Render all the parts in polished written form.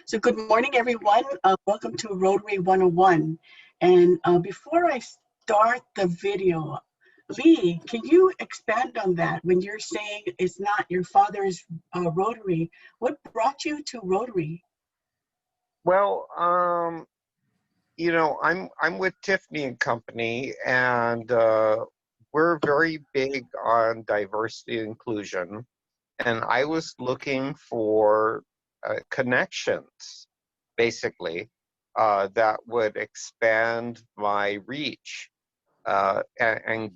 So good morning, everyone. Welcome to Rotary 101. And before I start the video, Lee, can you expand on that? When you're saying it's not your father's Rotary, what brought you to Rotary? Well, I'm with Tiffany and Company, and we're very big on diversity and inclusion. And I was looking for connections, basically, that would expand my reach and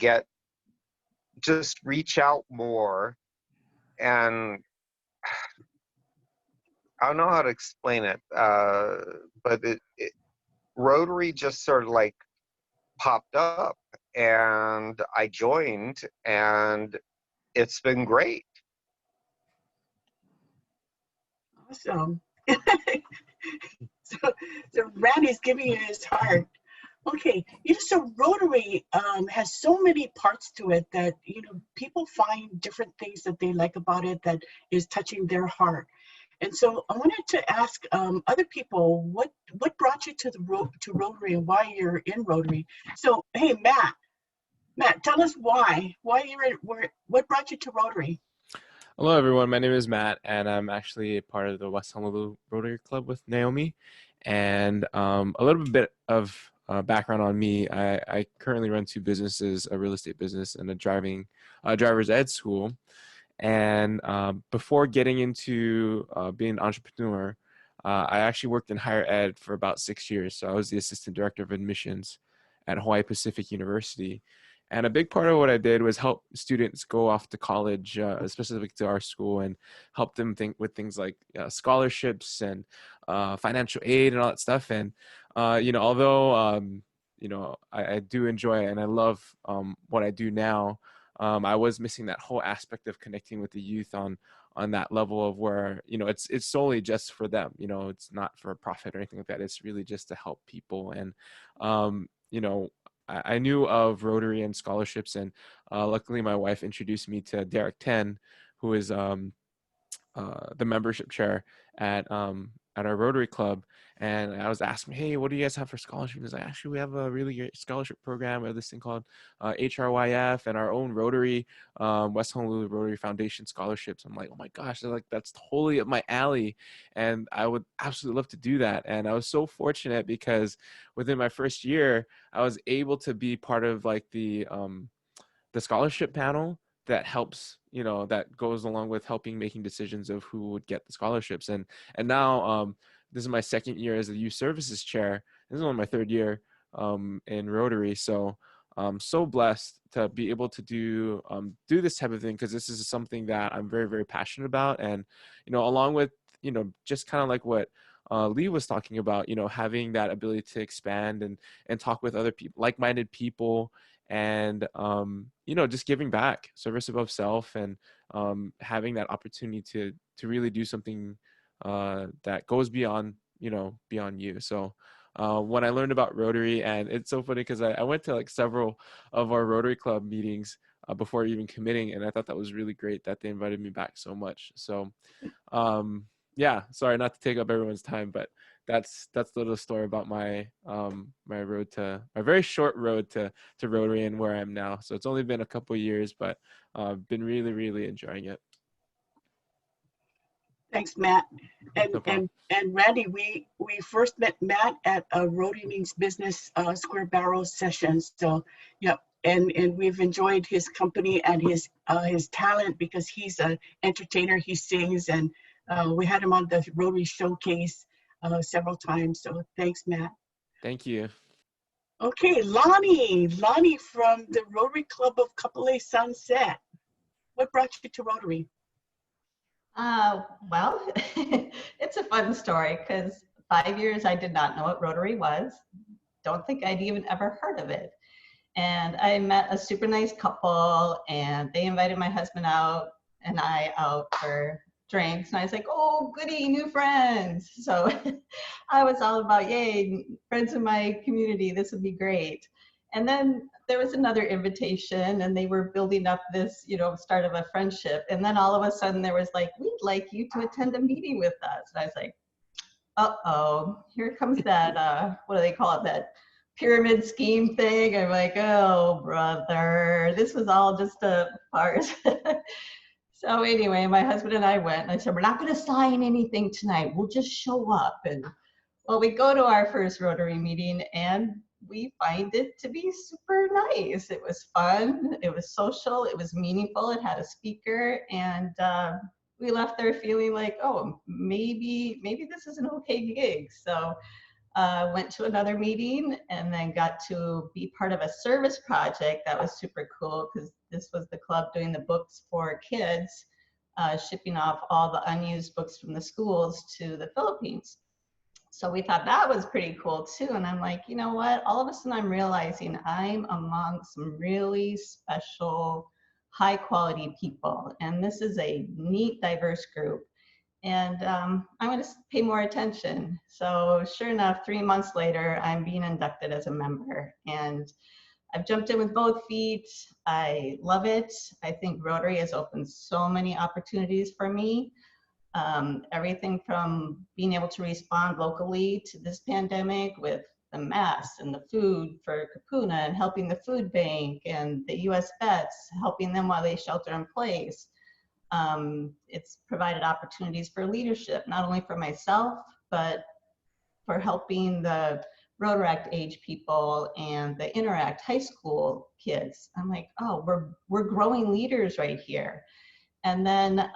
just reach out more. And I don't know how to explain it, but Rotary just sort of like popped up and I joined and it's been great. Awesome. so, so Randy's giving you his heart. Okay, so Rotary has so many parts to it that, people find different things that they like about it that is touching their heart. And so I wanted to ask other people, what brought you to to Rotary and why you're in Rotary? So, hey, Matt, tell us why what brought you to Rotary? Hello, everyone. My name is Matt, and I'm actually a part of the West Honolulu Rotary Club with Naomi. And a little bit of background on me: I currently run two businesses, a real estate business and a driver's ed school. And before getting into being an entrepreneur, I actually worked in higher ed for about 6 years. So I was the assistant director of admissions at Hawaii Pacific University. And a big part of what I did was help students go off to college, specific to our school, and help them think with things like scholarships and financial aid and all that stuff. And, although, I do enjoy it and I love what I do now, I was missing that whole aspect of connecting with the youth on that level of where, it's solely just for them. It's not for a profit or anything like that. It's really just to help people. And, I knew of Rotary and scholarships, and luckily my wife introduced me to Derek Ten, who is the membership chair at our Rotary Club. And I was asking, hey, what do you guys have for scholarship? He was like, actually, we have a really great scholarship program. We have this thing called HRYF and our own Rotary, West Honolulu Rotary Foundation scholarships. I'm like, oh my gosh, they're like, that's totally up my alley. And I would absolutely love to do that. And I was so fortunate because within my first year, I was able to be part of like the scholarship panel that helps, that goes along with helping making decisions of who would get the scholarships. And now this is my second year as a youth services chair. This is only my third year in Rotary. So I'm so blessed to be able to do this type of thing, because this is something that I'm very, very passionate about. And, along with, just kind of like what Lee was talking about, having that ability to expand and talk with other people, like-minded people, and just giving back, service above self, and having that opportunity to really do something that goes beyond you. So when I learned about Rotary, and it's so funny because I went to like several of our Rotary Club meetings before even committing, and I thought that was really great that they invited me back so much. So yeah, sorry not to take up everyone's time, but that's the little story about my my very short road to Rotary and where I am now. So it's only been a couple of years, but been really, really enjoying it. Thanks, Matt. And No problem. and Randy, we first met Matt at a Rotary Means Business Square Barrel session. So, yeah, and we've enjoyed his company and his talent, because he's an entertainer. He sings, and we had him on the Rotary Showcase several times. So thanks, Matt. Thank you. Okay, Lonnie from the Rotary Club of Kapolei Sunset. What brought you to Rotary? Well, it's a fun story because 5 years I did not know what Rotary was. Don't think I'd even ever heard of it. And I met a super nice couple, and they invited my husband out and I out for drinks. And I was like, oh, goody, new friends. So I was all about, yay, friends in my community, this would be great. And then there was another invitation, and they were building up this, start of a friendship. And then all of a sudden there was like, we'd like you to attend a meeting with us. And I was like, uh-oh, here comes that, what do they call it, that pyramid scheme thing. I'm like, oh, brother, this was all just a farce. So anyway, my husband and I went, and I said, we're not going to sign anything tonight. We'll just show up. And well, we go to our first Rotary meeting, and we find it to be super nice. It was fun. It was social. It was meaningful. It had a speaker, and we left there feeling like, oh, maybe this is an okay gig. So went to another meeting and then got to be part of a service project that was super cool, because this was the club doing the books for kids, shipping off all the unused books from the schools to the Philippines. So we thought that was pretty cool too. And I'm like, you know what? All of a sudden I'm realizing I'm among some really special, high quality people. And this is a neat, diverse group. And I'm going to pay more attention. So sure enough, 3 months later, I'm being inducted as a member. And I've jumped in with both feet. I love it. I think Rotary has opened so many opportunities for me. Everything from being able to respond locally to this pandemic with the masks and the food for Kapuna, and helping the food bank and the US vets, helping them while they shelter in place. It's provided opportunities for leadership, not only for myself, but for helping the Rotaract age people and the Interact high school kids. I'm like, oh, we're growing leaders right here. And then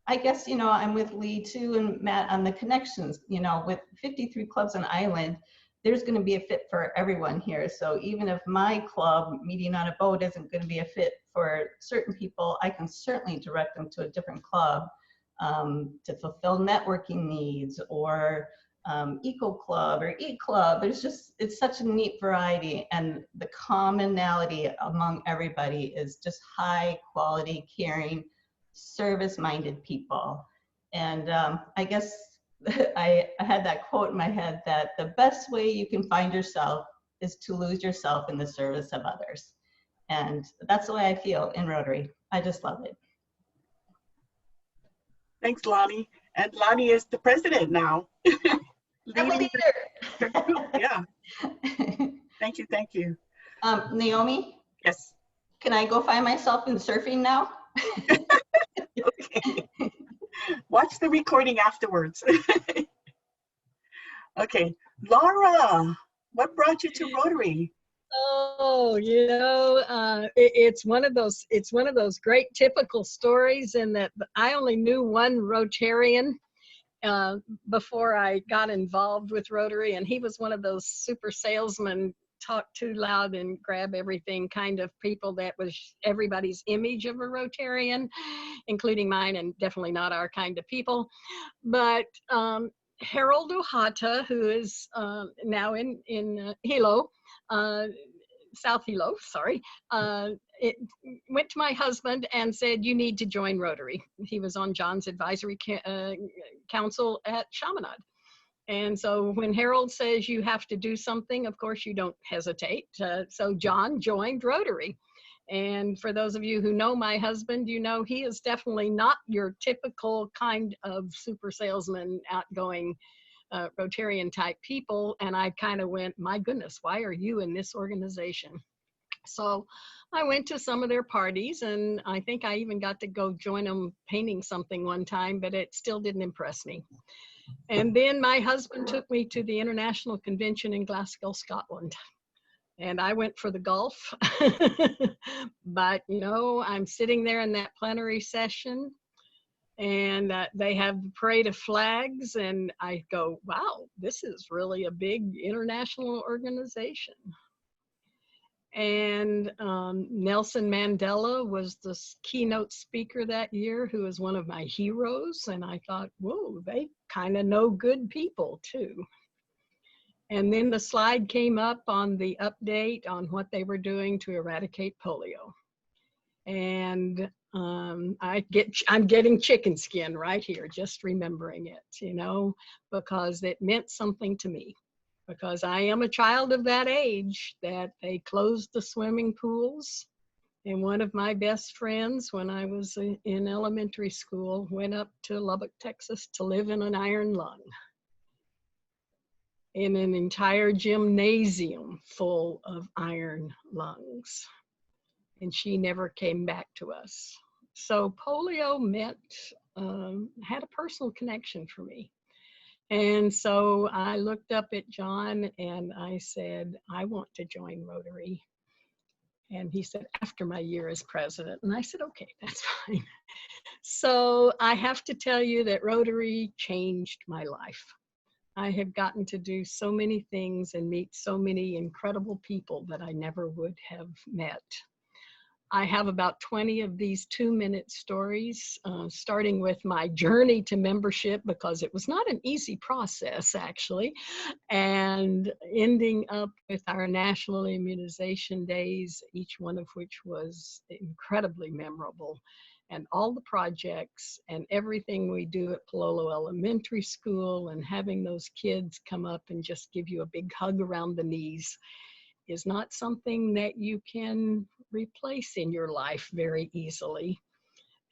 I guess, you know, I'm with Lee too and Matt on the connections. You know, with 53 clubs on island, there's going to be a fit for everyone here. So even if my club, Meeting on a Boat, isn't going to be a fit for certain people, I can certainly direct them to a different club to fulfill networking needs, or Eco Club or E Club. There's just, it's such a neat variety, and the commonality among everybody is just high quality, caring, service-minded people. And I guess I had that quote in my head that the best way you can find yourself is to lose yourself in the service of others. And that's the way I feel in Rotary. I just love it. Thanks, Lonnie. And Lonnie is the president now. Leading the group. Yeah. Thank you. Thank you. Naomi? Yes. Can I go find myself in surfing now? Okay. Watch the recording afterwards. Okay. Laura, what brought you to Rotary? Oh, you know, it's one of those great typical stories, in that I only knew one Rotarian before I got involved with Rotary, and he was one of those super salesmen, talk too loud and grab everything kind of people that was everybody's image of a Rotarian, including mine, and definitely not our kind of people. But Harold Ohata, who is now in Hilo, South Hilo, sorry, it went to my husband and said, you need to join Rotary. He was on John's advisory council at Chaminade. And so when Harold says you have to do something, of course you don't hesitate. So John joined Rotary. And for those of you who know my husband, you know he is definitely not your typical kind of super salesman, outgoing Rotarian type people. And I kind of went, my goodness, why are you in this organization? So I went to some of their parties, and I think I even got to go join them painting something one time, but it still didn't impress me. And then my husband took me to the International Convention in Glasgow, Scotland. And I went for the golf. But, you know, I'm sitting there in that plenary session, and they have the parade of flags, and I go, wow, this is really a big international organization. And Nelson Mandela was the keynote speaker that year, who was one of my heroes. And I thought, whoa, they kind of know good people too. And then the slide came up on the update on what they were doing to eradicate polio. And I'm getting chicken skin right here, just remembering it, you know, because it meant something to me. Because I am a child of that age that they closed the swimming pools And one of my best friends, when I was in elementary school, went up to Lubbock, Texas to live in an iron lung, in an entire gymnasium full of iron lungs. And she never came back to us. So polio had a personal connection for me. And so I looked up at John and I said, I want to join Rotary. And he said, after my year as president. And I said, okay, that's fine. So I have to tell you that Rotary changed my life. I have gotten to do so many things and meet so many incredible people that I never would have met. I have about 20 of these 2-minute stories, starting with my journey to membership, because it was not an easy process, actually, and ending up with our national immunization days, each one of which was incredibly memorable, and all the projects and everything we do at Palolo Elementary School, and having those kids come up and just give you a big hug around the knees is not something that you can replace in your life very easily.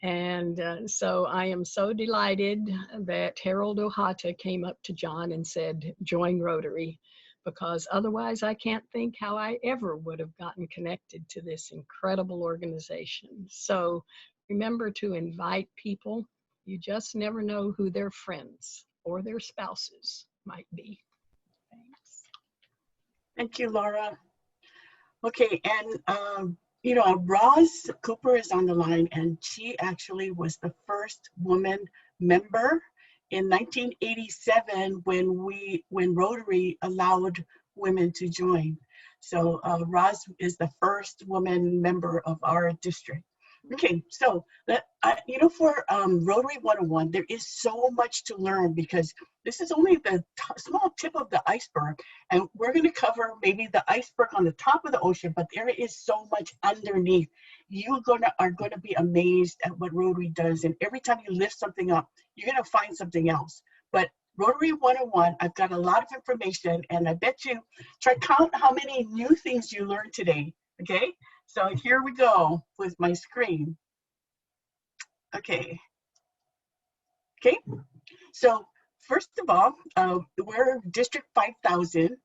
And so I am so delighted that Harold Ohata came up to John and said, join Rotary, because otherwise I can't think how I ever would have gotten connected to this incredible organization. So remember to invite people. You just never know who their friends or their spouses might be. Thanks. Thank you, Laura. Okay, and you know, Roz Cooper is on the line, and she actually was the first woman member in 1987 when Rotary allowed women to join. So Roz is the first woman member of our district. Okay, so you know, for Rotary 101, there is so much to learn, because this is only the small tip of the iceberg, and we're going to cover maybe the iceberg on the top of the ocean, but there is so much underneath. You are going to be amazed at what Rotary does, and every time you lift something up, you're going to find something else. But Rotary 101, I've got a lot of information, and I bet you try to count how many new things you learned today. Okay, so here we go with my screen. Okay, so first of all, we're District 5000,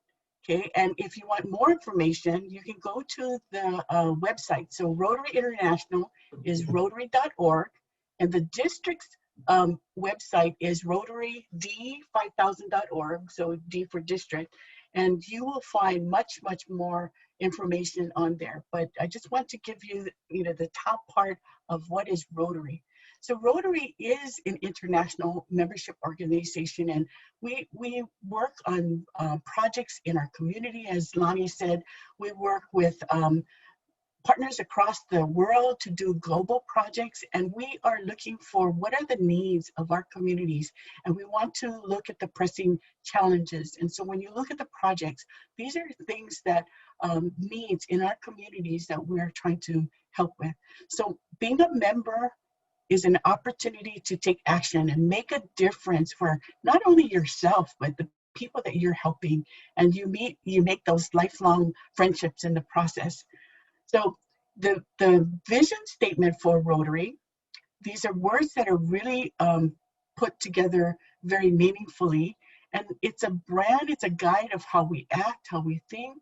okay, and if you want more information, you can go to the website. So Rotary International is rotary.org, and the district's website is rotary-d5000.org, so D for district, and you will find much, much more information on there. But I just want to give you, you know, the top part of what is Rotary. So Rotary is an international membership organization, and we work on projects in our community. As Lonnie said, we work with partners across the world to do global projects, and we are looking for what are the needs of our communities, and we want to look at the pressing challenges. And so when you look at the projects, these are things that needs in our communities that we're trying to help with. So being a member is an opportunity to take action and make a difference for not only yourself, but the people that you're helping, and you make those lifelong friendships in the process. So the vision statement for Rotary, these are words that are really put together very meaningfully, and it's a brand, it's a guide of how we act, how we think,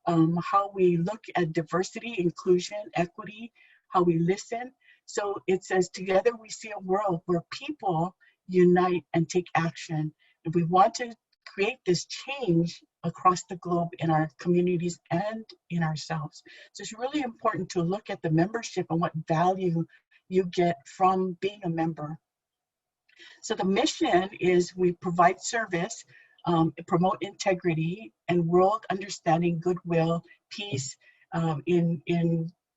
how we look at diversity, inclusion, equity, how we listen. So it says, together we see a world where people unite and take action. And we want to create this change across the globe in our communities and in ourselves. So it's really important to look at the membership and what value you get from being a member. So the mission is we provide service, promote integrity and world understanding, goodwill, peace in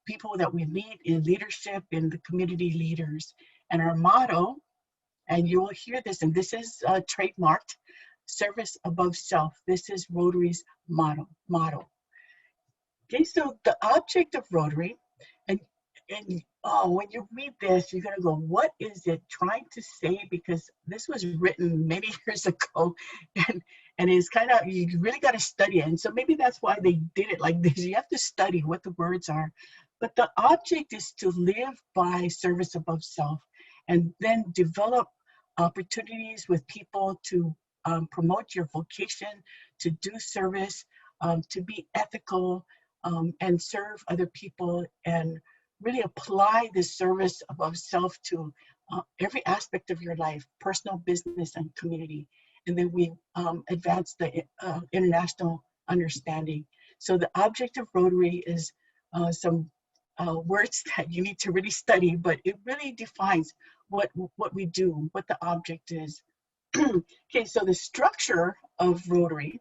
people that we meet, in leadership, in the community leaders. And our motto, and you will hear this, and this is trademarked, service above self. This is Rotary's motto. Okay, so the object of Rotary, and when you read this, you're gonna go, what is it trying to say? Because this was written many years ago, and it's kind of, you really got to study it. And so maybe that's why they did it like this. You have to study what the words are. But the object is to live by service above self, and then develop opportunities with people to promote your vocation, to do service, to be ethical, and serve other people, and really apply this service above self to every aspect of your life, personal, business, and community. And then we advance the international understanding. So the object of Rotary is some words that you need to really study, but it really defines what we do, what the object is. Okay, so the structure of Rotary,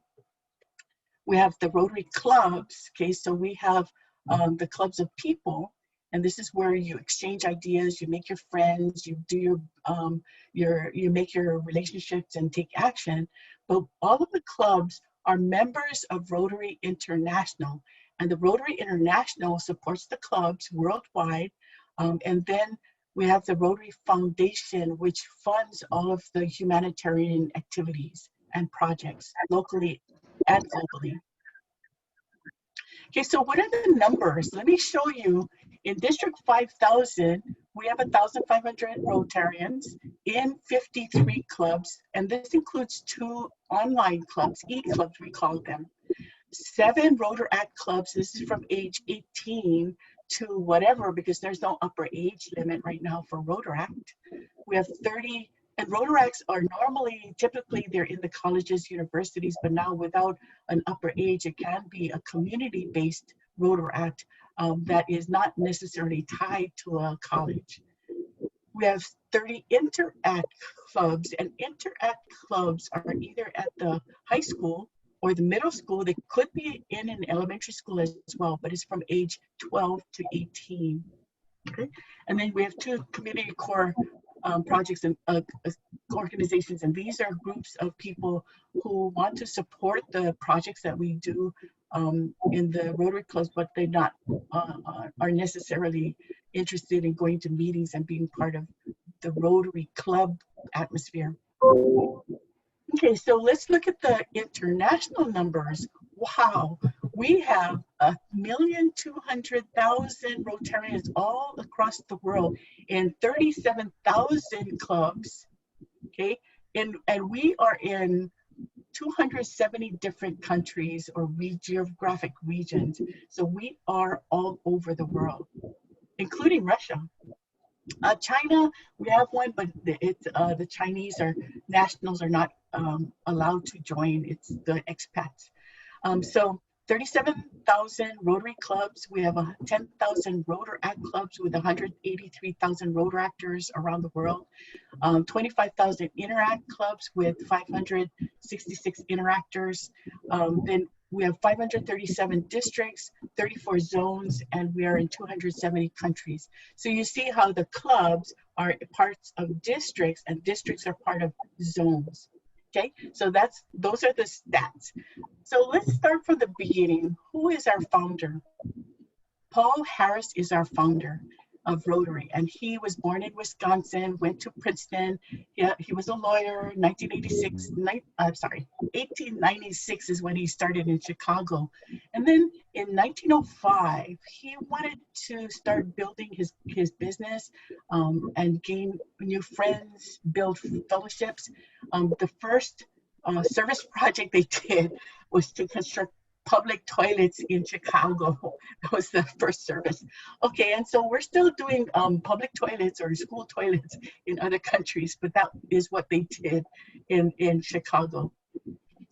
we have the Rotary clubs. Okay, so we have the clubs of people, and this is where you exchange ideas, you make your friends, you do you make your relationships and take action. But all of the clubs are members of Rotary International, and the Rotary International supports the clubs worldwide. And then we have the Rotary Foundation, which funds all of the humanitarian activities and projects locally and globally. Okay, so what are the numbers? Let me show you. In District 5000, we have 1,500 Rotarians in 53 clubs, and this includes 2 online clubs, e-clubs we call them. 7 Rotaract clubs, this is from age 18 to whatever, because there's no upper age limit right now for Rotaract. We have 30, and Rotaracts are typically they're in the colleges, universities, but now without an upper age, it can be a community-based Rotaract that is not necessarily tied to a college. We have 30 Interact clubs, and Interact clubs are either at the high school or the middle school. They could be in an elementary school as well, but it's from age 12 to 18. Okay, and then we have 2 community core projects and organizations, and these are groups of people who want to support the projects that we do in the Rotary clubs, but they not are necessarily interested in going to meetings and being part of the Rotary club atmosphere. Okay, so let's look at the international numbers. Wow, we have 1,200,000 Rotarians all across the world in 37,000 clubs. Okay, and we are in 270 different countries or geographic regions. So we are all over the world, including Russia. China, we have one, but the Chinese nationals are not allowed to join. It's the expats. So 37,000 Rotary clubs. We have 10,000 Rotaract clubs with 183,000 Rotaractors around the world. 25,000 Interact clubs with 566 Interactors. Then we have 537 districts, 34 zones, and we are in 270 countries. So you see how the clubs are parts of districts, and districts are part of zones. Okay, so those are the stats. So let's start from the beginning. Who is our founder? Paul Harris is our founder of Rotary, and he was born in Wisconsin, went to Princeton. He was a lawyer. 1896 is when he started in Chicago. And then in 1905, he wanted to start building his business and gain new friends, build fellowships. The first service project they did was to construct public toilets in Chicago. That was the first service. Okay, and so we're still doing public toilets or school toilets in other countries, but that is what they did in Chicago.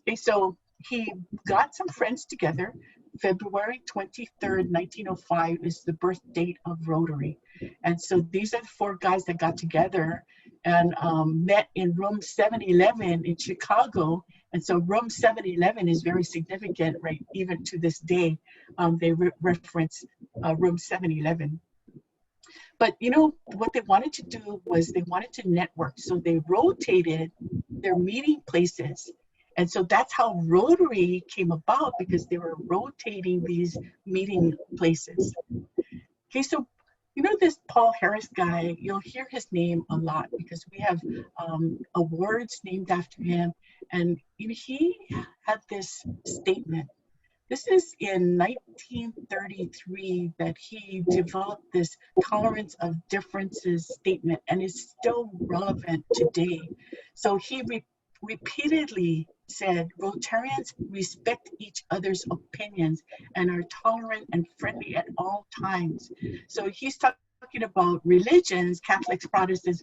Okay, so he got some friends together. February 23rd, 1905 is the birth date of Rotary. And so these are the 4 guys that got together and met in room 711 in Chicago. And so room 711 is very significant, right? Even to this day, they reference room 711. But you know, what they wanted to do was they wanted to network. So they rotated their meeting places. And so that's how Rotary came about, because they were rotating these meeting places. Okay, so you know this Paul Harris guy, you'll hear his name a lot because we have awards named after him. And you know, he had this statement This is in 1933 that he developed this tolerance of differences statement, and is still relevant today. So he repeatedly said, Rotarians respect each other's opinions and are tolerant and friendly at all times. So he's talking about religions, Catholics, Protestants,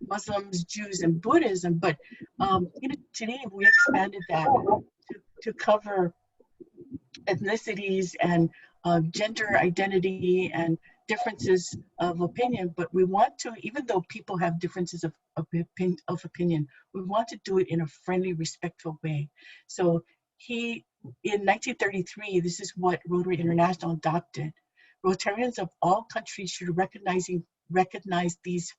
Muslims, Jews, and Buddhism, but today we expanded that to cover ethnicities and gender identity and differences of opinion. But we want to, even though people have differences of opinion, we want to do it in a friendly, respectful way. So he, in 1933, this is what Rotary International adopted. Rotarians of all countries should recognize these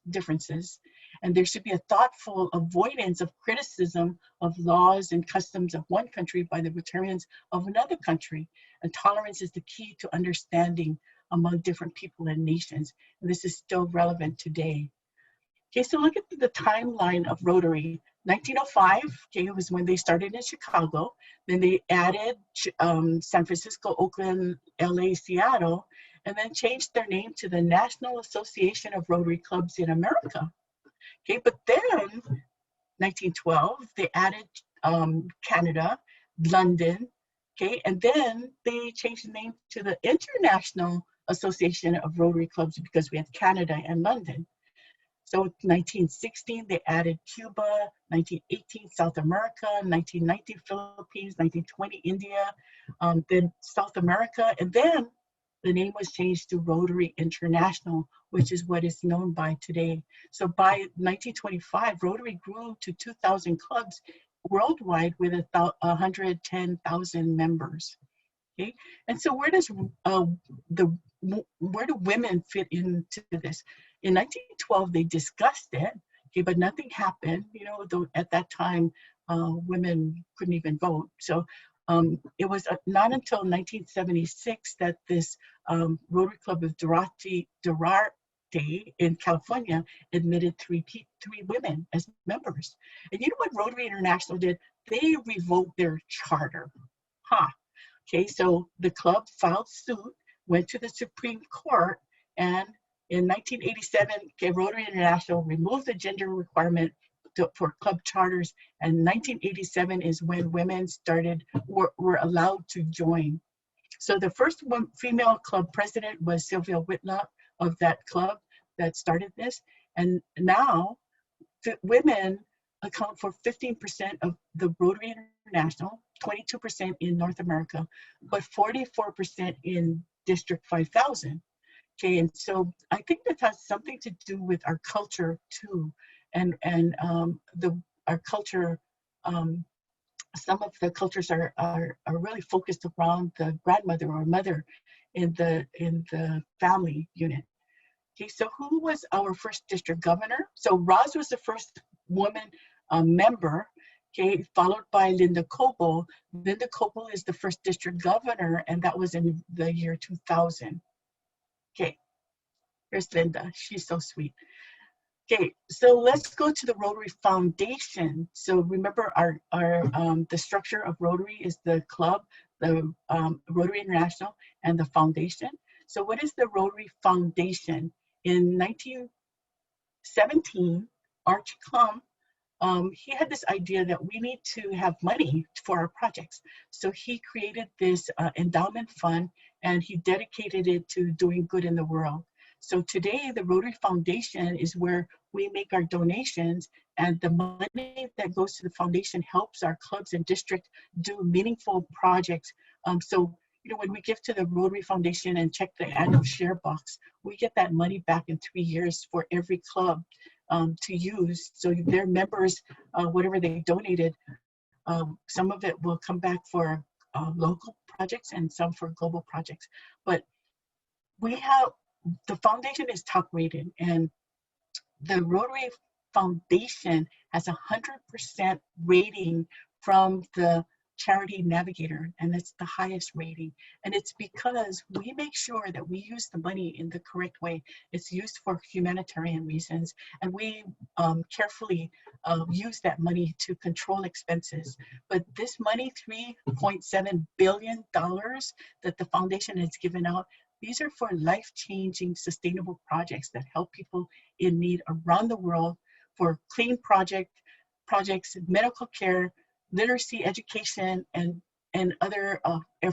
differences, and there should be a thoughtful avoidance of criticism of laws and customs of one country by the Rotarians of another country. And tolerance is the key to understanding among different people and nations. And this is still relevant today. Okay, so look at the timeline of Rotary. 1905, okay, was when they started in Chicago. Then they added San Francisco, Oakland, LA, Seattle, and then changed their name to the National Association of Rotary Clubs in America. Okay, but then 1912, they added Canada, London, okay, and then they changed the name to the International Association of Rotary Clubs because we had Canada and London. So 1916, they added Cuba, 1918, South America, 1919, Philippines, 1920, India, then South America, and then the name was changed to Rotary International, which is what is known by today. So by 1925, Rotary grew to 2,000 clubs worldwide with 110,000 members. Okay, and so where do women fit into this? In 1912, they discussed it, okay, but nothing happened. Though at that time, women couldn't even vote. So it was not until 1976 that this Rotary Club of Durarte in California admitted three women as members. And you know what Rotary International did? They revoked their charter. Okay, so the club filed suit, went to the Supreme Court, and in 1987, okay, Rotary International removed the gender requirement for club charters, and 1987 is when women were allowed to join. So the first female club president was Sylvia Whitlock of that club that started this, and now women account for 15% of the Rotary International, 22% in North America, but 44% in District 5000. Okay, and so I think that has something to do with our culture too, and our culture. Some of the cultures are really focused around the grandmother or mother in the family unit. Okay, so who was our first district governor? So Roz was the first woman member, okay, followed by Linda Coble. Linda Coble is the first district governor, and that was in the year 2000. Okay, here's Linda. She's so sweet. Okay, so let's go to the Rotary Foundation. So remember the structure of Rotary is the club, the Rotary International, and the foundation. So what is the Rotary Foundation? In 1917, Arch Clum, he had this idea that we need to have money for our projects. So he created this endowment fund, and he dedicated it to doing good in the world. So today, the Rotary Foundation is where we make our donations, and the money that goes to the foundation helps our clubs and district do meaningful projects. So when we give to the Rotary Foundation and check the annual share box, we get that money back in 3 years for every club to use. So their members, whatever they donated, some of it will come back for local projects and some for global projects. But the foundation is top rated, and the Rotary Foundation has 100% rating from the Charity Navigator, and it's the highest rating. And it's because we make sure that we use the money in the correct way. It's used for humanitarian reasons, and we carefully use that money to control expenses. But this money, $3.7 billion that the foundation has given out, these are for life-changing sustainable projects that help people in need around the world, for clean projects, medical care, literacy, education, and other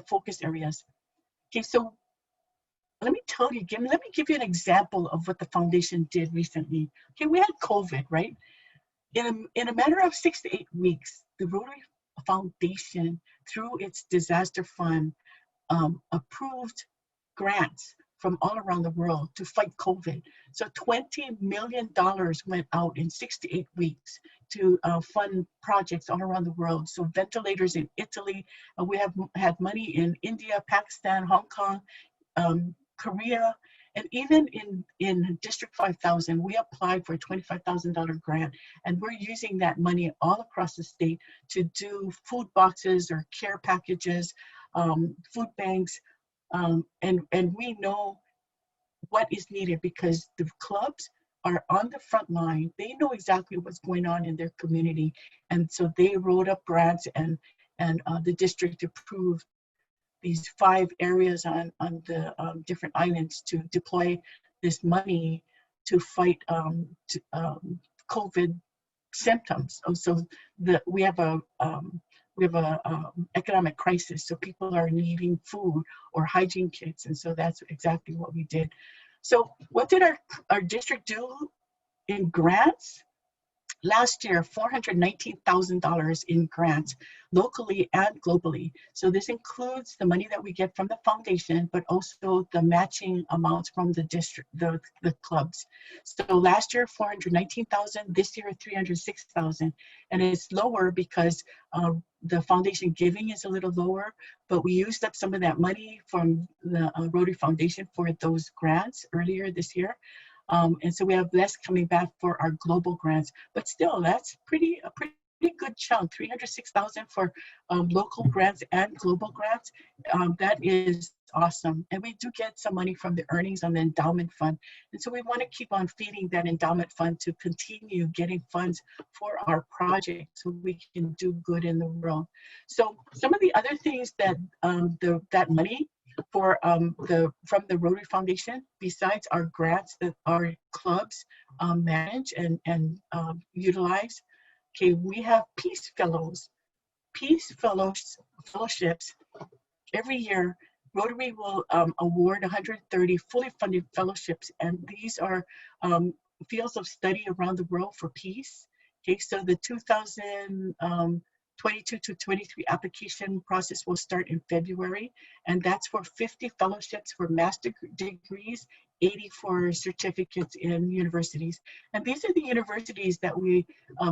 focus areas. Okay, so let me give you an example of what the foundation did recently. Okay, we had COVID, right? In a matter of 6 to 8 weeks, the Rotary Foundation, through its disaster fund, approved grants from all around the world to fight COVID. So $20 million went out in 6 to 8 weeks to fund projects all around the world. So ventilators in Italy, we have had money in India, Pakistan, Hong Kong, Korea, and even in District 5000, we applied for a $25,000 grant, and we're using that money all across the state to do food boxes or care packages, food banks, and we know what is needed because the clubs are on the front line. They know exactly what's going on in their community, and so they wrote up grants, and the district approved these 5 areas on the different islands to deploy this money to fight COVID symptoms. So we have a economic crisis, so people are needing food or hygiene kits, and so that's exactly what we did. So what did our district do in grants? Last year, $419,000 in grants, locally and globally. So this includes the money that we get from the foundation, but also the matching amounts from the district, the clubs. So last year, $419,000, this year, $306,000. And it's lower because the foundation giving is a little lower, but we used up some of that money from the Rotary Foundation for those grants earlier this year. And so we have less coming back for our global grants, but still that's a pretty good chunk, 306,000 for local grants and global grants. That is awesome. And we do get some money from the earnings on the endowment fund. And so we want to keep on feeding that endowment fund to continue getting funds for our project so we can do good in the world. So some of the other things that that money for from the Rotary Foundation, besides our grants that our clubs manage and utilize, okay, we have Peace Fellows. Peace Fellowships, every year, Rotary will award 130 fully funded fellowships, and these are fields of study around the world for peace. Okay, so the 2022 to 23 application process will start in February, and that's for 50 fellowships for master degrees, 80 for certificates in universities. And these are the universities that we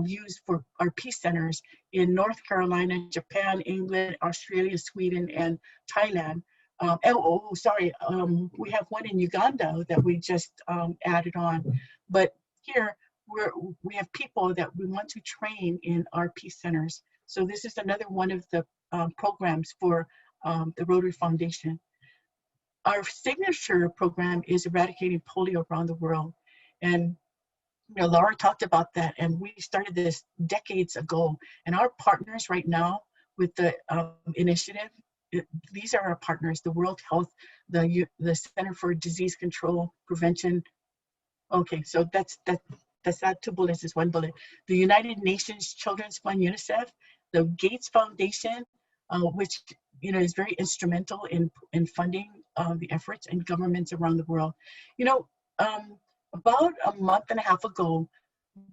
use for our peace centers in North Carolina, Japan, England, Australia, Sweden, and Thailand. We have one in Uganda that we just added on. But here, we have people that we want to train in our peace centers. So this is another one of the programs for the Rotary Foundation. Our signature program is eradicating polio around the world. And Laura talked about that, and we started this decades ago. And our partners right now with the initiative, these are our partners: the World Health, the Center for Disease Control Prevention. Okay, so that's not 2 bullets, it's 1 bullet. The United Nations Children's Fund, UNICEF, the Gates Foundation, which is very instrumental in funding the efforts, and governments around the world. About a month and a half ago,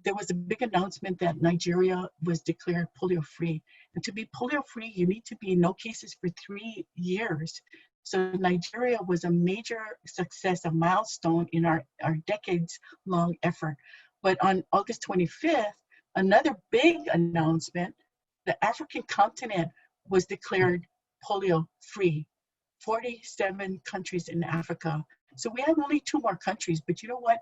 there was a big announcement that Nigeria was declared polio-free. And to be polio-free, you need to be no cases for 3 years. So Nigeria was a major success, a milestone in our decades-long effort. But on August 25th, another big announcement: the African continent was declared polio-free. 47 countries in Africa. So we have only 2 more countries, but you know what?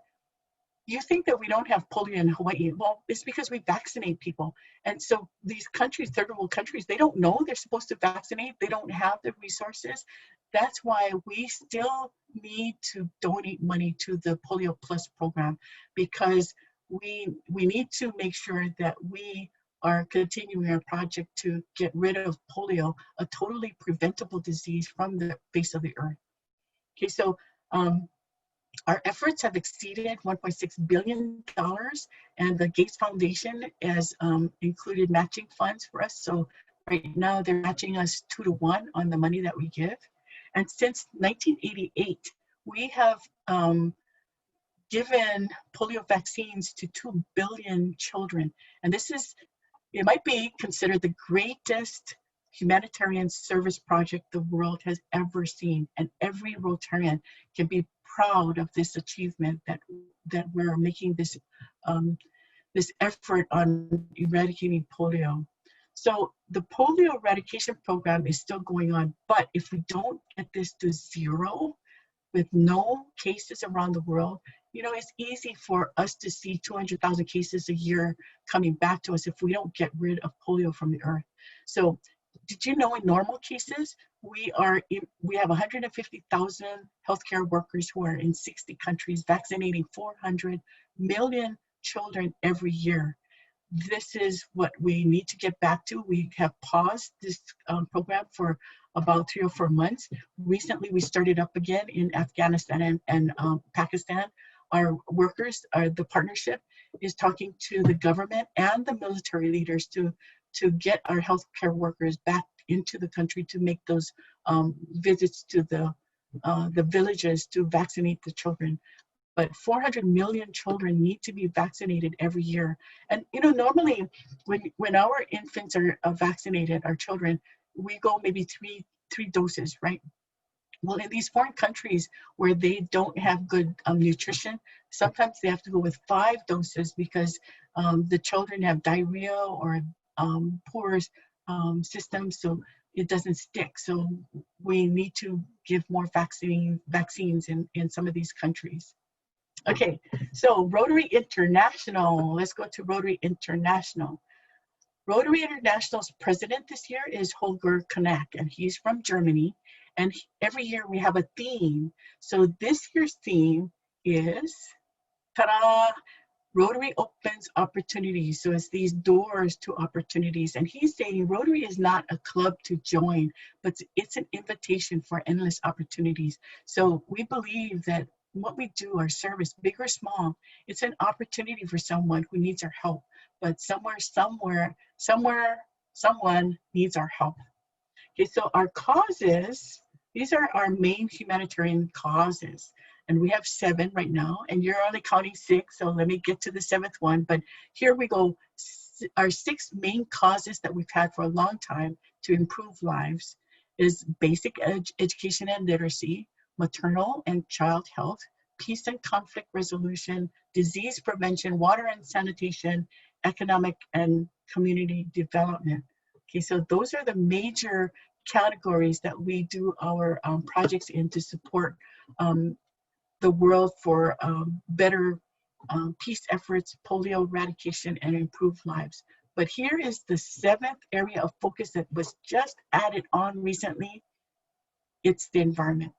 you think that we don't have polio in Hawaii. Well, it's because we vaccinate people. And so these countries, third world countries, they don't know they're supposed to vaccinate. They don't have the resources. That's why we still need to donate money to the Polio Plus program, because we need to make sure that we are continuing our project to get rid of polio, a totally preventable disease, from the face of the earth. Okay, so our efforts have exceeded $1.6 billion, and the Gates Foundation has included matching funds for us. So right now they're matching us 2 to 1 on the money that we give. And since 1988, we have given polio vaccines to 2 billion children. And this is, it might be considered the greatest humanitarian service project the world has ever seen. And every Rotarian can be proud of this achievement, that we're making this, this effort on eradicating polio. So the polio eradication program is still going on, but if we don't get this to 0, with no cases around the world, you know, it's easy for us to see 200,000 cases a year coming back to us if we don't get rid of polio from the earth. So did you know in normal cases, we have 150,000 healthcare workers who are in 60 countries vaccinating 400 million children every year. This is what we need to get back to. We have paused this program for about 3 or 4 months. Recently, we started up again in Afghanistan and Pakistan. Our workers, the partnership is talking to the government and the military leaders to get our healthcare workers back into the country to make those visits to the villages to vaccinate the children. But 400 million children need to be vaccinated every year. And you know, normally when our infants are vaccinated, our children, we go maybe three doses, right? Well, in these foreign countries where they don't have good nutrition, sometimes they have to go with 5 doses because the children have diarrhea or poor systems, so it doesn't stick. So we need to give more vaccines in some of these countries. Okay, so Rotary International, let's go to Rotary International. Rotary International's president this year is Holger Kanak, and he's from Germany. And every year we have a theme. So this year's theme is, ta-da, Rotary opens opportunities. So it's these doors to opportunities. And he's saying Rotary is not a club to join, but it's an invitation for endless opportunities. So we believe that what we do, our service, big or small, it's an opportunity for someone who needs our help. But somewhere, someone needs our help. Okay, so our causes, these are our main humanitarian causes. And we have 7 right now, and you're only counting 6, so let me get to the 7th one. But here we go. Our 6 main causes that we've had for a long time to improve lives is basic education and literacy, maternal and child health, peace and conflict resolution, disease prevention, water and sanitation, economic and community development. Okay, so those are the major categories that we do our projects in to support the world for better peace efforts, polio eradication, and improved lives. But here is the 7th area of focus that was just added on recently. It's the environment.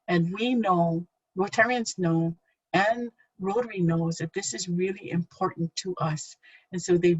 And we know, Rotarians know, and Rotary knows that this is really important to us. And so they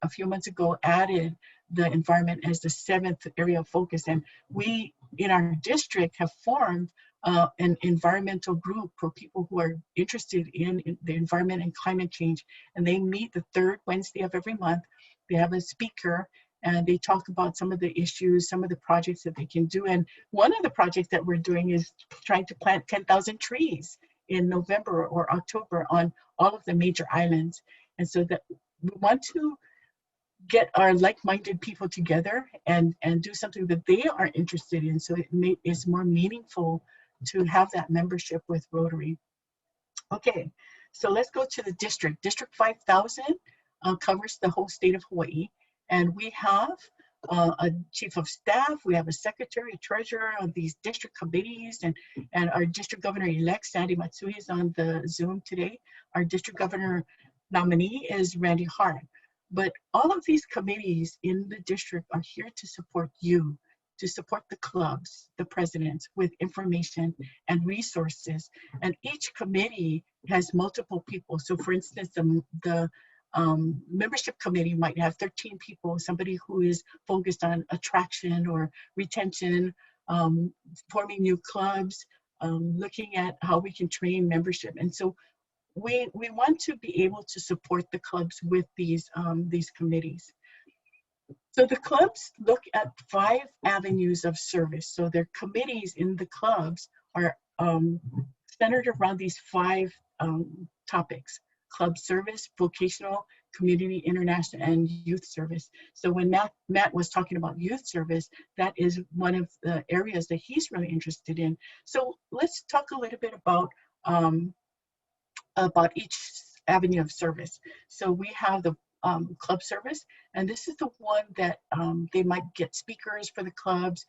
a few months ago added the environment as the 7th area of focus. And we, in our district, have formed an environmental group for people who are interested in the environment and climate change. And they meet the 3rd Wednesday of every month. They have a speaker, and they talk about some of the issues, some of the projects that they can do. And one of the projects that we're doing is trying to plant 10,000 trees in November or October on all of the major islands. And so that we want to get our like-minded people together and do something that they are interested in, so it's more meaningful to have that membership with Rotary. Okay, so let's go to the district. District 5000 covers the whole state of Hawaii. And we have a chief of staff, we have a secretary, a treasurer of these district committees, and our district governor-elect, Sandy Matsui, is on the Zoom today. Our district governor nominee is Randy Hart. But all of these committees in the district are here to support you, to support the clubs, the presidents, with information and resources. And each committee has multiple people. So for instance, the membership committee might have 13 people, somebody who is focused on attraction or retention, forming new clubs, looking at how we can train membership. And so we want to be able to support the clubs with these committees. So the clubs look at 5 avenues of service. So their committees in the clubs are centered around these 5 topics: club service, vocational, community, international, and youth service. So when Matt was talking about youth service, that is one of the areas that he's really interested in. So let's talk a little bit about each avenue of service. So we have the club service, and this is the one that they might get speakers for the clubs,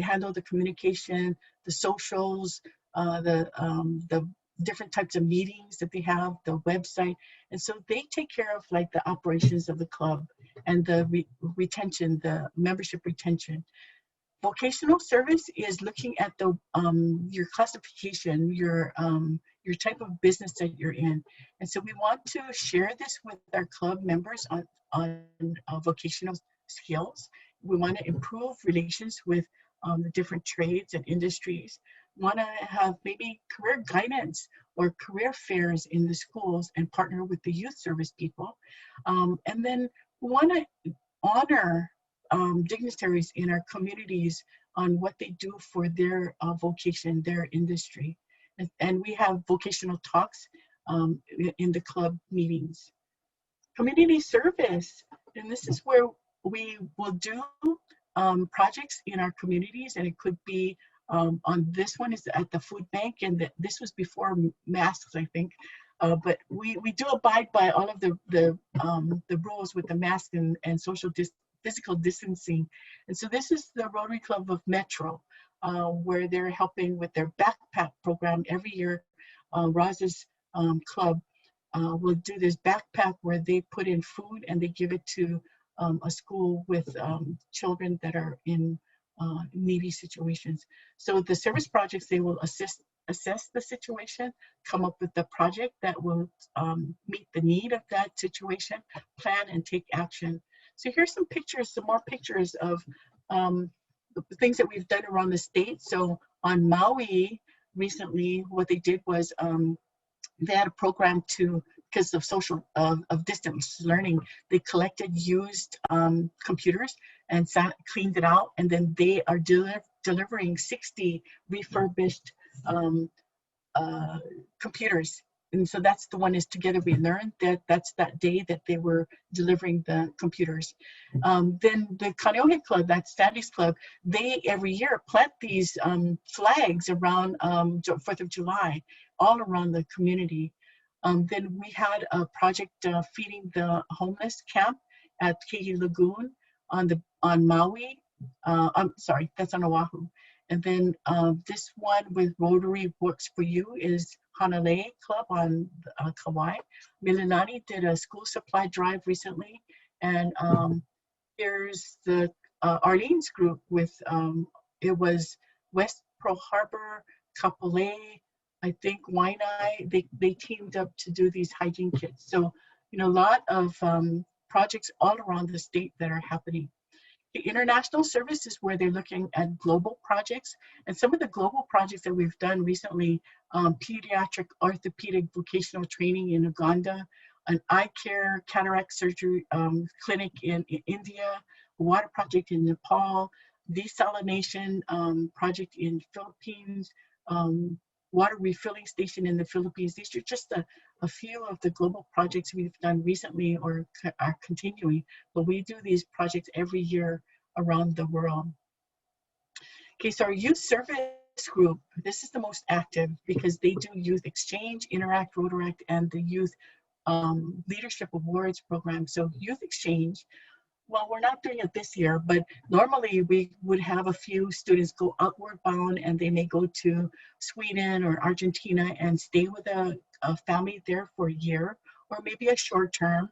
handle the communication, the socials, the different types of meetings that they have, the website. And so they take care of like the operations of the club and the retention, the membership retention. Vocational service is looking at the your classification, your type of business that you're in. And so we want to share this with our club members on vocational skills. We want to improve relations with the different trades and industries. We want to have maybe career guidance or career fairs in the schools and partner with the youth service people. And then we want to honor dignitaries in our communities on what they do for their vocation, their industry. And we have vocational talks in the club meetings. Community service, and this is where we will do projects in our communities, and it could be on this one is at the food bank, and this was before masks, I think. But we do abide by all of the rules with the mask and physical distancing. And so this is the Rotary Club of Metro, where they're helping with their backpack program every year. Roz's club will do this backpack where they put in food and they give it to a school with children that are in needy situations. So the service projects, they will assess the situation, come up with the project that will meet the need of that situation, plan and take action. So here's some pictures, some more pictures of the things that we've done around the state. So on Maui recently, what they did was they had a program because of of distance learning, they collected used computers and cleaned it out, and then they are delivering 60 refurbished computers. And so that's the one is Together We Learn. That's that day that they were delivering the computers. Then the Kaneohe Club, that's Sandy's club, they every year plant these flags around 4th of July, all around the community. Then we had a project feeding the homeless camp at Kehi Lagoon on Maui. I'm sorry, that's on Oahu. And then this one with Rotary Works for You is Hanalei Club on Kauai. Mililani did a school supply drive recently. And here's the Arlene's group with, it was West Pearl Harbor, Kapolei, I think Waianae. They teamed up to do these hygiene kits. So, you know, a lot of projects all around the state that are happening. The international service is where they're looking at global projects. And some of the global projects that we've done recently, pediatric orthopedic vocational training in Uganda, an eye care cataract surgery clinic in India, a water project in Nepal, desalination project in Philippines, water refilling station in the Philippines. These are just a few of the global projects we've done recently or are continuing, but we do these projects every year around the world. Okay, so our youth service group, this is the most active because they do youth exchange, Interact, Rotaract, and the youth leadership awards program. So youth exchange, Well, we're not doing it this year, but normally we would have a few students go outward bound and they may go to Sweden or Argentina and stay with a family there for a year or maybe a short term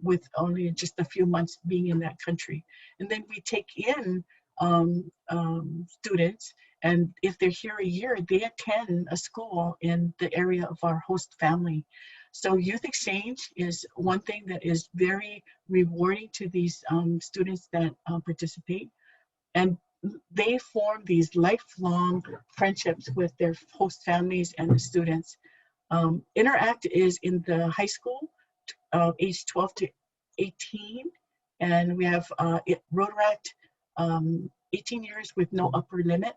with only just a few months being in that country. And then we take in students, and if they're here a year, they attend a school in the area of our host family. So youth exchange is one thing that is very rewarding to these students that participate. And they form these lifelong friendships with their host families and the students. Interact is in the high school, age 12 to 18. And we have Rotaract, 18 years with no upper limit.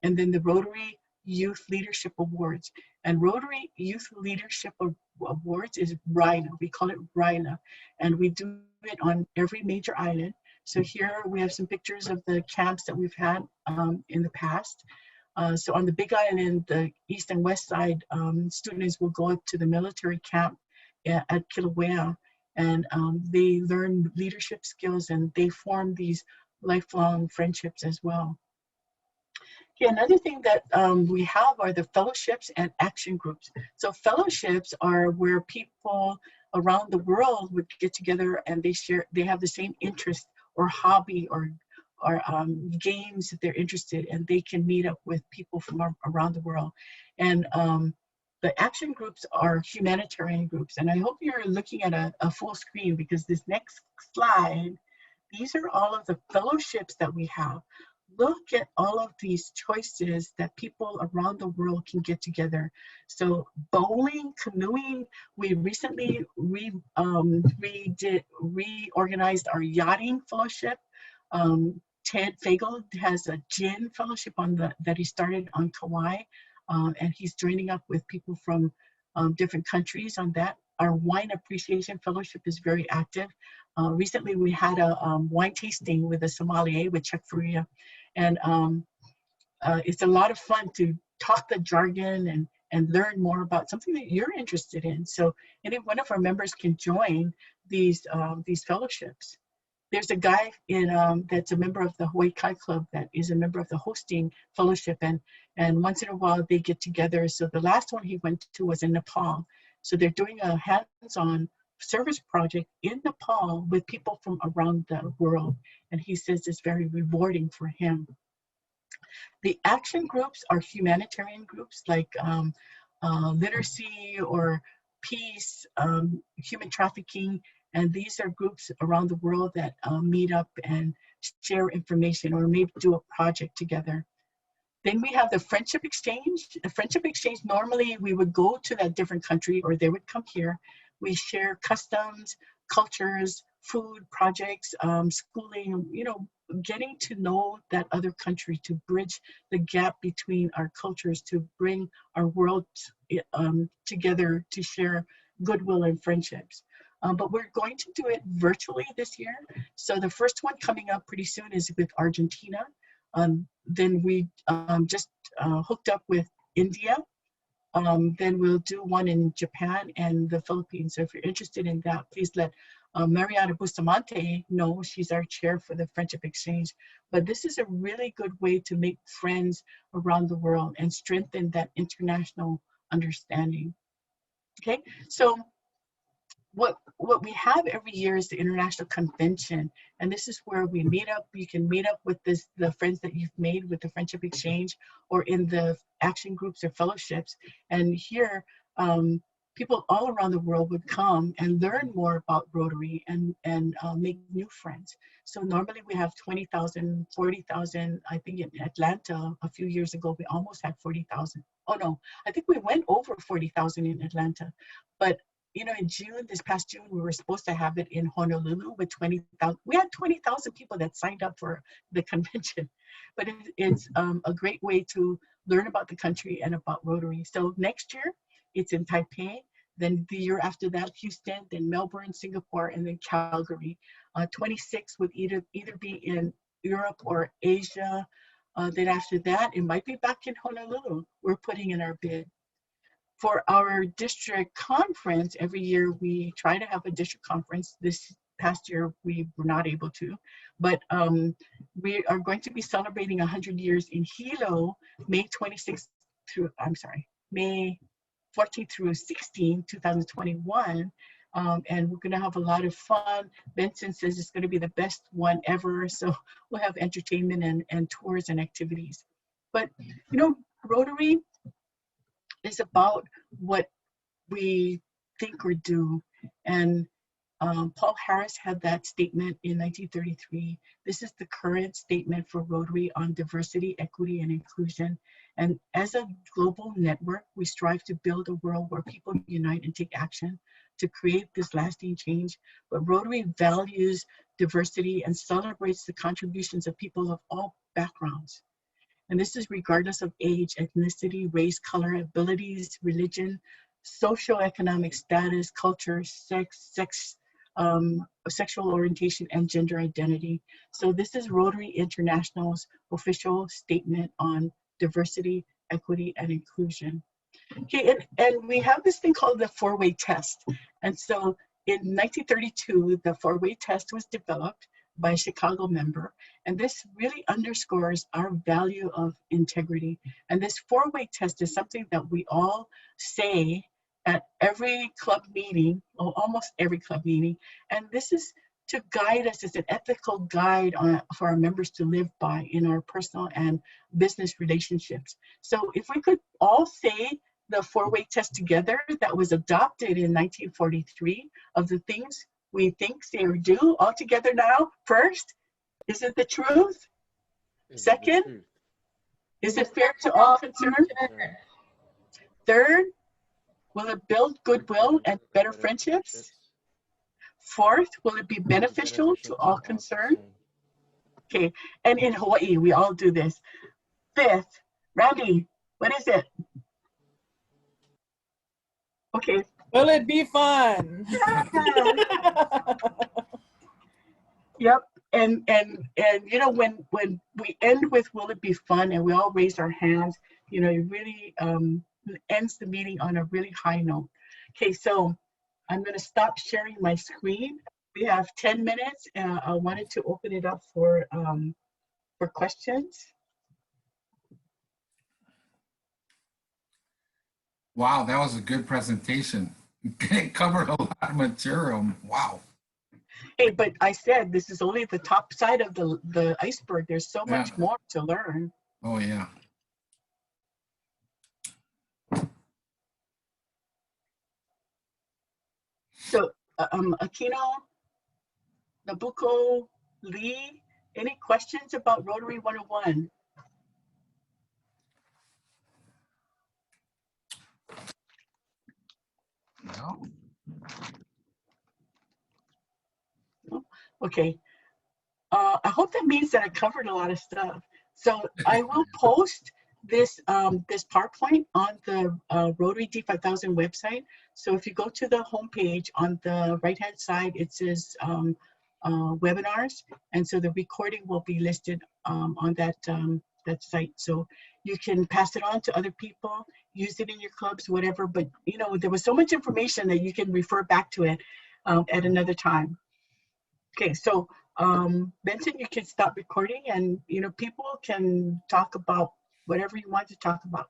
And then the Rotary Youth Leadership Awards. And Rotary Youth Leadership Awards is RILA. We call it RILA. And we do it on every major island. So here we have some pictures of the camps that we've had in the past. So on the Big Island, the east and west side, students will go up to the military camp at Kilauea, and they learn leadership skills and they form these lifelong friendships as well. Okay, another thing that we have are the fellowships and action groups. So fellowships are where people around the world would get together and they have the same interest or hobby or games that they're interested in, and they can meet up with people from around the world. And the action groups are humanitarian groups. And I hope you're looking at a full screen, because this next slide, these are all of the fellowships that we have. Look at all of these choices that people around the world can get together. So bowling, canoeing, we recently reorganized our yachting fellowship. Ted Fagel has a gin fellowship that he started on Kauai, and he's joining up with people from different countries on that. Our wine appreciation fellowship is very active. Recently we had a wine tasting with a sommelier with Czech Faria, and it's a lot of fun to talk the jargon and learn more about something that you're interested in. So any one of our members can join these fellowships. There's a guy that's a member of the Hawai'i Kai Club that is a member of the hosting fellowship, and once in a while they get together. So the last one he went to was in Nepal. So they're doing a hands-on service project in Nepal with people from around the world, and he says it's very rewarding for him. The action groups are humanitarian groups like literacy or peace, human trafficking, and these are groups around the world that meet up and share information or maybe do a project together. Then we have the friendship exchange. The friendship exchange, normally we would go to that different country or they would come here. We share customs, cultures, food, projects, schooling, getting to know that other country, to bridge the gap between our cultures, to bring our world together to share goodwill and friendships. But we're going to do it virtually this year. So the first one coming up pretty soon is with Argentina. Then we just hooked up with India. Then we'll do one in Japan and the Philippines. So if you're interested in that, please let Mariana Bustamante know. She's our chair for the Friendship Exchange. But this is a really good way to make friends around the world and strengthen that international understanding. Okay, so what we have every year is the International Convention, and this is where we meet up. You can meet up with the friends that you've made with the Friendship Exchange or in the action groups or fellowships. And here, people all around the world would come and learn more about Rotary and make new friends. So normally we have 20,000, 40,000. I think in Atlanta a few years ago, we almost had 40,000. Oh no, I think we went over 40,000 in Atlanta. But in June, this past June, we were supposed to have it in Honolulu with 20,000. We had 20,000 people that signed up for the convention. But it's a great way to learn about the country and about Rotary. So next year, it's in Taipei. Then the year after that, Houston, then Melbourne, Singapore, and then Calgary. 26 would either be in Europe or Asia. Then after that, it might be back in Honolulu. We're putting in our bid. For our district conference, every year we try to have a district conference. This past year we were not able to, but we are going to be celebrating 100 years in Hilo, May 26th through, I'm sorry, May 14th through 16, 2021. And we're going to have a lot of fun. Benson says it's going to be the best one ever. So we'll have entertainment and tours and activities. But, you know, Rotary is about what we think or do. And Paul Harris had that statement in 1933. This is the current statement for Rotary on diversity, equity, and inclusion. And as a global network, we strive to build a world where people unite and take action to create this lasting change. But Rotary values diversity and celebrates the contributions of people of all backgrounds. And this is regardless of age, ethnicity, race, color, abilities, religion, socioeconomic status, culture, sexual orientation, and gender identity. So this is Rotary International's official statement on diversity, equity, and inclusion. Okay, and we have this thing called the four-way test. And so in 1932, the four-way test was developed by a Chicago member. And this really underscores our value of integrity. And this four-way test is something that we all say at every club meeting, or almost every club meeting. And this is to guide us as an ethical guide for our members to live by in our personal and business relationships. So if we could all say the four-way test together that was adopted in 1943 of the things we think, say, or do all together now. First, is it the truth? Second, is it fair to all concerned? Third, will it build goodwill and better friendships? Fourth, will it be beneficial to all concerned? Okay, and in Hawaii, we all do this. Fifth, Randy, what is it? Okay. Will it be fun? Yep. And you know, when we end with will it be fun and we all raise our hands, you know, it really ends the meeting on a really high note. Okay, so I'm going to stop sharing my screen. We have 10 minutes. I wanted to open it up for questions. Wow, that was a good presentation. It covered a lot of material. Wow. Hey, but I said this is only the top side of the iceberg. There's so much more to learn. Oh, yeah. So, Aquino, Nabucco, Lee, any questions about Rotary 101? No. Okay. I hope that means that I covered a lot of stuff. So I will post this this PowerPoint on the Rotary D5000 website. So if you go to the homepage on the right-hand side, it says webinars, and so the recording will be listed on that that site. So you can pass it on to other people, use it in your clubs, whatever. But you know, there was so much information that you can refer back to it at another time. Okay, so Benson, you can stop recording, and you know, people can talk about whatever you want to talk about.